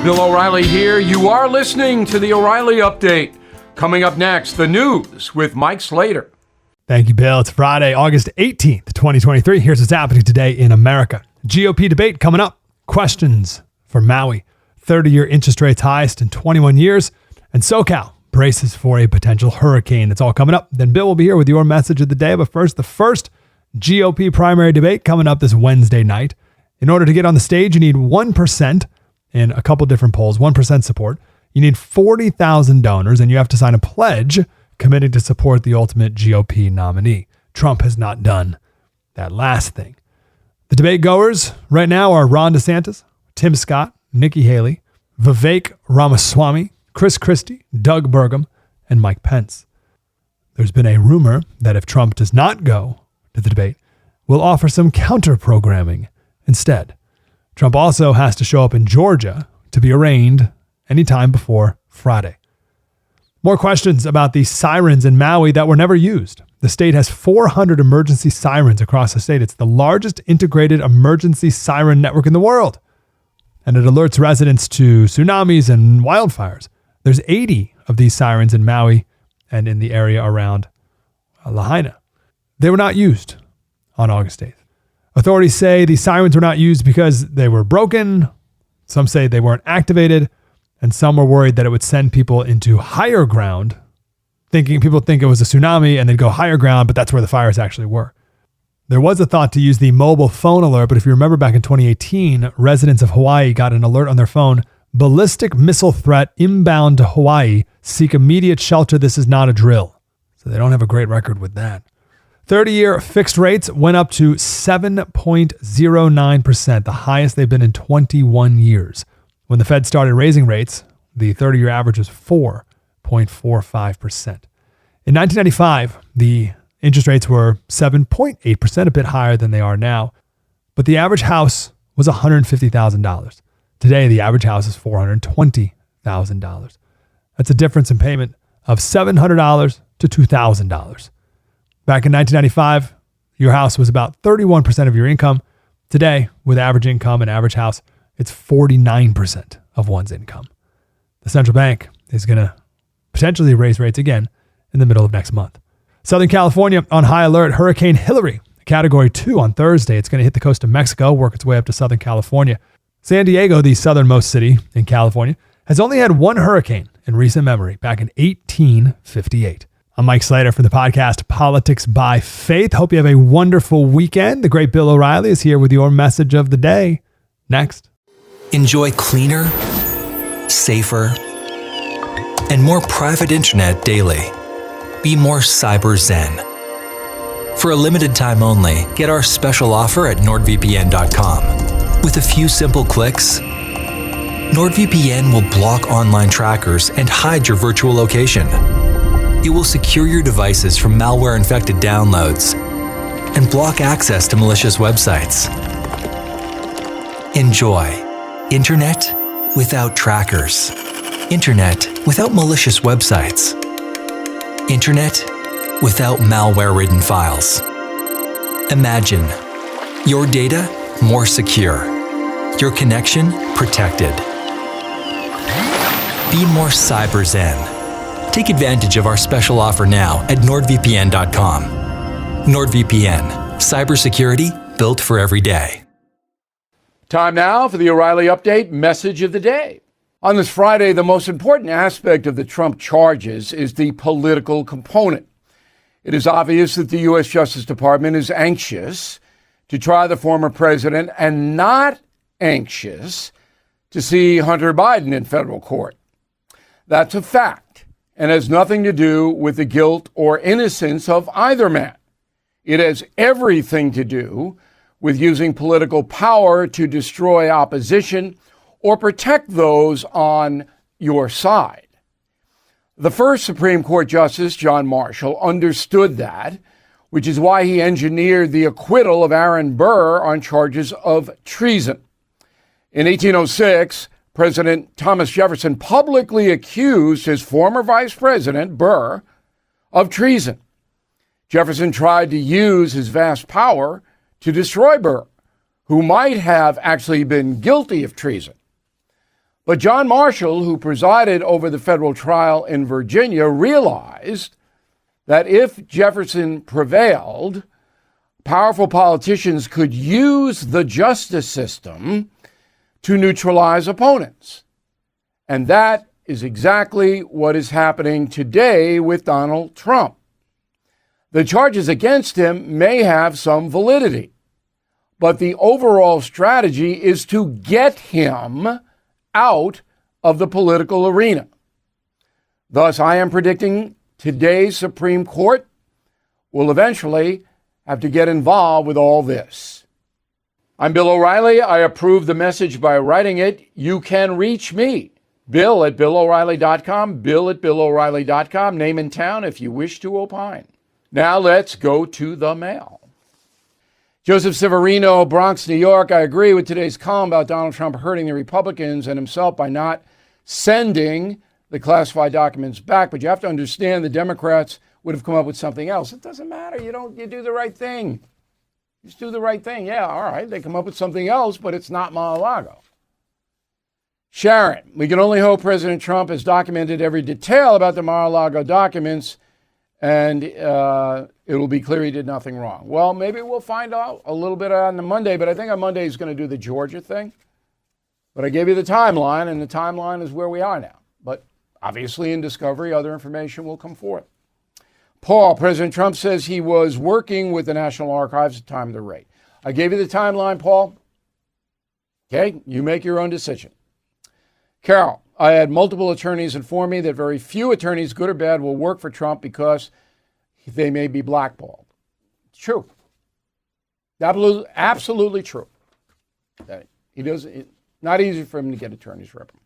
Bill O'Reilly here. You are listening to the O'Reilly Update. Coming up next, the news with Mike Slater. Thank you, Bill. It's Friday, August 18th, 2023. Here's what's happening today in America. GOP debate coming up. Questions for Maui. 30-year interest rates highest in 21 years. And SoCal braces for a potential hurricane. It's all coming up. Then Bill will be here with your message of the day. But first, the first GOP primary debate coming up this Wednesday night. In order to get on the stage, you need 1% in a couple different polls, 1% support. You need 40,000 donors, and you have to sign a pledge committing to support the ultimate GOP nominee. Trump has not done that last thing. The debate goers right now are Ron DeSantis, Tim Scott, Nikki Haley, Vivek Ramaswamy, Chris Christie, Doug Burgum, and Mike Pence. There's been a rumor that if Trump does not go to the debate, we'll offer some counter-programming instead. Trump also has to show up in Georgia to be arraigned anytime before Friday. More questions about the sirens in Maui that were never used. The state has 400 emergency sirens across the state. It's the largest integrated emergency siren network in the world. And it alerts residents to tsunamis and wildfires. There's 80 of these sirens in Maui and in the area around Lahaina. They were not used on August 8th. Authorities say the sirens were not used because they were broken. Some say they weren't activated. And some were worried that it would send people into higher ground, people think it was a tsunami and they'd go higher ground, but that's where the fires actually were. There was a thought to use the mobile phone alert, but if you remember back in 2018, residents of Hawaii got an alert on their phone. Ballistic missile threat inbound to Hawaii. Seek immediate shelter. This is not a drill. So they don't have a great record with that. 30-year fixed rates went up to 7.09%, the highest they've been in 21 years. When the Fed started raising rates, the 30-year average was 4.45%. In 1995, the interest rates were 7.8%, a bit higher than they are now. But the average house was $150,000. Today, the average house is $420,000. That's a difference in payment of $700 to $2,000. Back in 1995, your house was about 31% of your income. Today, with average income and average house, it's 49% of one's income. The central bank is going to potentially raise rates again in the middle of next month. Southern California on high alert. Hurricane Hillary, Category 2 on Thursday. It's going to hit the coast of Mexico, work its way up to Southern California. San Diego, the southernmost city in California, has only had one hurricane in recent memory, back in 1858. I'm Mike Slater from the podcast Politics by Faith. Hope you have a wonderful weekend. The great Bill O'Reilly is here with your message of the day. Next. Enjoy cleaner, safer, and more private internet daily. Be more cyber zen. For a limited time only, get our special offer at NordVPN.com. With a few simple clicks, NordVPN will block online trackers and hide your virtual location. It will secure your devices from malware-infected downloads and block access to malicious websites. Enjoy internet without trackers. Internet without malicious websites. Internet without malware-ridden files. Imagine your data more secure, your connection protected. Be more cyber zen. Take advantage of our special offer now at NordVPN.com. NordVPN, cybersecurity built for every day. Time now for the O'Reilly Update message of the day. On this Friday, the most important aspect of the Trump charges is the political component. It is obvious that the U.S. Justice Department is anxious to try the former president and not anxious to see Hunter Biden in federal court. That's a fact and has nothing to do with the guilt or innocence of either man. It has everything to do with using political power to destroy opposition or protect those on your side. The first Supreme Court Justice, John Marshall, understood that, which is why he engineered the acquittal of Aaron Burr on charges of treason. In 1806, President Thomas Jefferson publicly accused his former vice president, Burr, of treason. Jefferson tried to use his vast power to destroy Burr, who might have actually been guilty of treason. But John Marshall, who presided over the federal trial in Virginia, realized that if Jefferson prevailed, powerful politicians could use the justice system to neutralize opponents. And that is exactly what is happening today with Donald Trump. The charges against him may have some validity, but the overall strategy is to get him out of the political arena. Thus, I am predicting today's Supreme Court will eventually have to get involved with all this. I'm Bill O'Reilly. I approve the message by writing it. You can reach me, Bill at BillO'Reilly.com, Bill at BillO'Reilly.com, name and town if you wish to opine. Now let's go to the mail. Joseph Severino, Bronx, New York. I agree with today's column about Donald Trump hurting the Republicans and himself by not sending the classified documents back. But you have to understand the Democrats would have come up with something else. It doesn't matter. You do the right thing. Just do the right thing. Yeah, all right. They come up with something else, but it's not Mar-a-Lago. Sharon, we can only hope President Trump has documented every detail about the Mar-a-Lago documents, and it will be clear he did nothing wrong. Well, maybe we'll find out a little bit on the Monday, but I think on Monday he's going to do the Georgia thing. But I gave you the timeline, and the timeline is where we are now. But obviously in discovery, other information will come forth. Paul, President Trump says he was working with the National Archives at the time of the raid. I gave you the timeline, Paul. Okay, you make your own decision. Carol, I had multiple attorneys inform me that very few attorneys, good or bad, will work for Trump because they may be blackballed. It's true. Absolutely true. It's not easy for him to get attorneys rep him.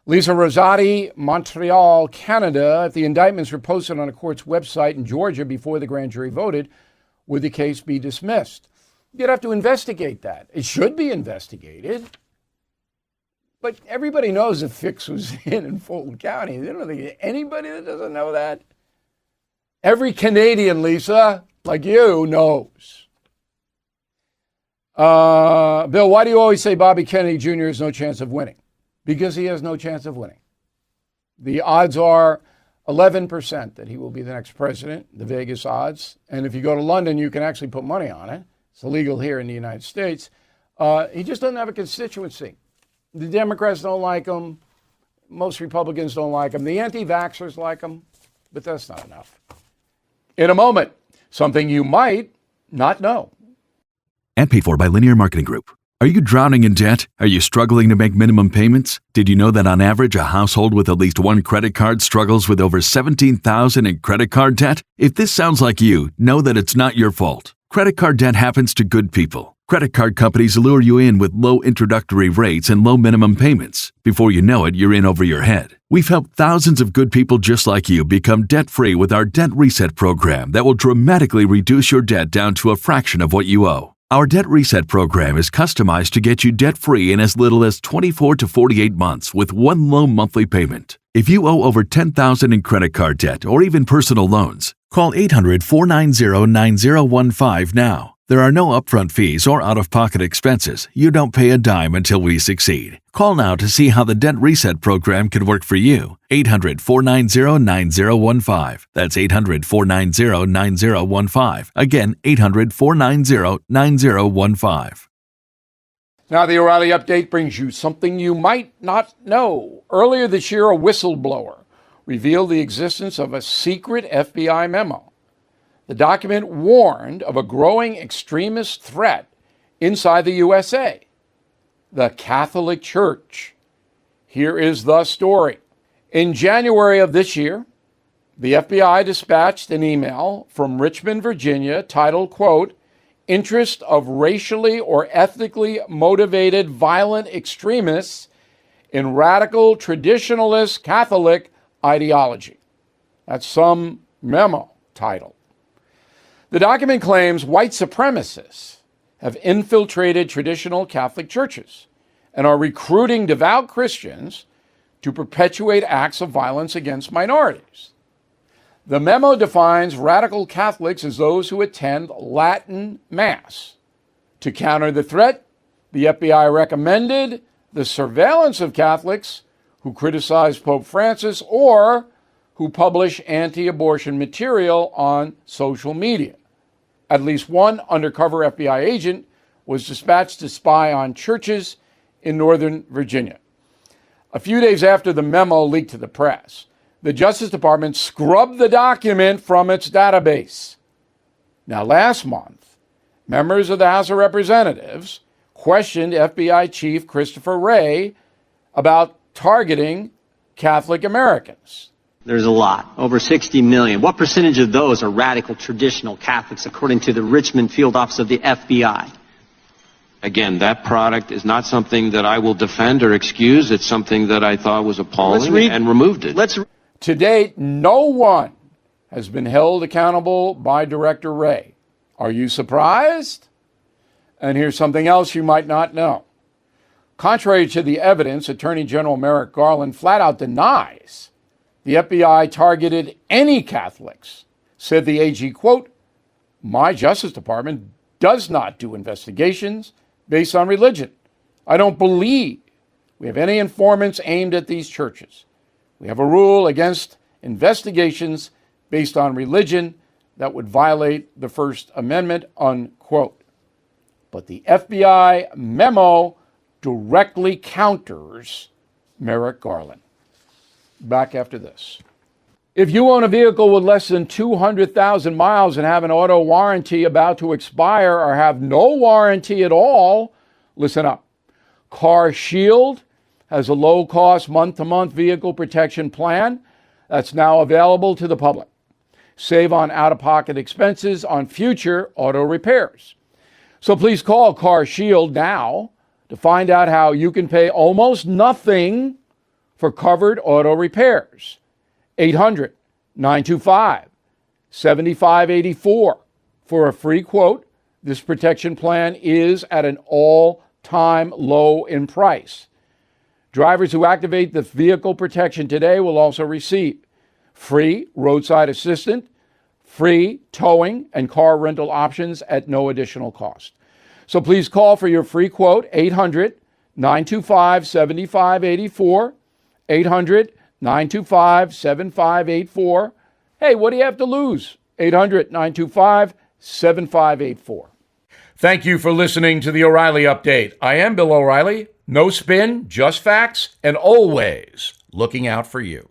Lisa Rosati, Montreal, Canada. If the indictments were posted on a court's website in Georgia before the grand jury voted, would the case be dismissed? You'd have to investigate that. It should be investigated. But everybody knows the fix was in Fulton County. They don't think anybody that doesn't know that. Every Canadian, Lisa, like you, knows. Bill, why do you always say Bobby Kennedy Jr. has no chance of winning? Because he has no chance of winning. The odds are 11% that he will be the next president, the Vegas odds. And if you go to London, you can actually put money on it. It's illegal here in the United States. He just doesn't have a constituency. The Democrats don't like him. Most Republicans don't like him. The anti-vaxxers like him, but that's not enough. In a moment, something you might not know. And paid for by Linear Marketing Group. Are you drowning in debt? Are you struggling to make minimum payments? Did you know that on average, a household with at least one credit card struggles with over $17,000 in credit card debt? If this sounds like you, know that it's not your fault. Credit card debt happens to good people. Credit card companies lure you in with low introductory rates and low minimum payments. Before you know it, you're in over your head. We've helped thousands of good people just like you become debt-free with our Debt Reset program that will dramatically reduce your debt down to a fraction of what you owe. Our Debt Reset program is customized to get you debt-free in as little as 24 to 48 months with one low monthly payment. If you owe over $10,000 in credit card debt or even personal loans, call 800-490-9015 now. There are no upfront fees or out-of-pocket expenses. You don't pay a dime until we succeed. Call now to see how the Debt Reset program can work for you. 800-490-9015. That's 800-490-9015. Again, 800-490-9015. Now, the O'Reilly Update brings you something you might not know. Earlier this year, a whistleblower revealed the existence of a secret FBI memo. The document warned of a growing extremist threat inside the USA, the Catholic Church. Here is the story. In January of this year, the FBI dispatched an email from Richmond, Virginia, titled, quote, "Interest of racially or ethnically motivated violent extremists in radical traditionalist Catholic ideology." That's some memo title. The document claims white supremacists have infiltrated traditional Catholic churches and are recruiting devout Christians to perpetuate acts of violence against minorities. The memo defines radical Catholics as those who attend Latin Mass. To counter the threat, the FBI recommended the surveillance of Catholics who criticize Pope Francis or who publish anti-abortion material on social media. At least one undercover FBI agent was dispatched to spy on churches in Northern Virginia. A few days after the memo leaked to the press, the Justice Department scrubbed the document from its database. Now, last month, members of the House of Representatives questioned FBI Chief Christopher Wray about targeting Catholic Americans. There's a lot, over 60 million. What percentage of those are radical traditional Catholics, according to the Richmond Field Office of the FBI? Again, that product is not something that I will defend or excuse. It's something that I thought was appalling and removed it. To date, no one has been held accountable by Director Wray. Are you surprised? And here's something else you might not know. Contrary to the evidence, Attorney General Merrick Garland flat out denies the FBI targeted any Catholics. Said the AG, quote, "My Justice Department does not do investigations based on religion. I don't believe we have any informants aimed at these churches. We have a rule against investigations based on religion that would violate the First Amendment," unquote. But the FBI memo directly counters Merrick Garland. Back after this. If you own a vehicle with less than 200,000 miles and have an auto warranty about to expire or have no warranty at all, listen up. CarShield has a low-cost month-to-month vehicle protection plan that's now available to the public. Save on out-of-pocket expenses on future auto repairs. So please call CarShield now to find out how you can pay almost nothing for covered auto repairs. 800-925-7584 for a free quote. This protection plan is at an all-time low in price. Drivers who activate the vehicle protection today will also receive free roadside assistance, free towing, and car rental options at no additional cost. So please call for your free quote, 800-925-7584, 800-925-7584. Hey, what do you have to lose? 800-925-7584. Thank you for listening to the O'Reilly Update. I am Bill O'Reilly. No spin, just facts, and always looking out for you.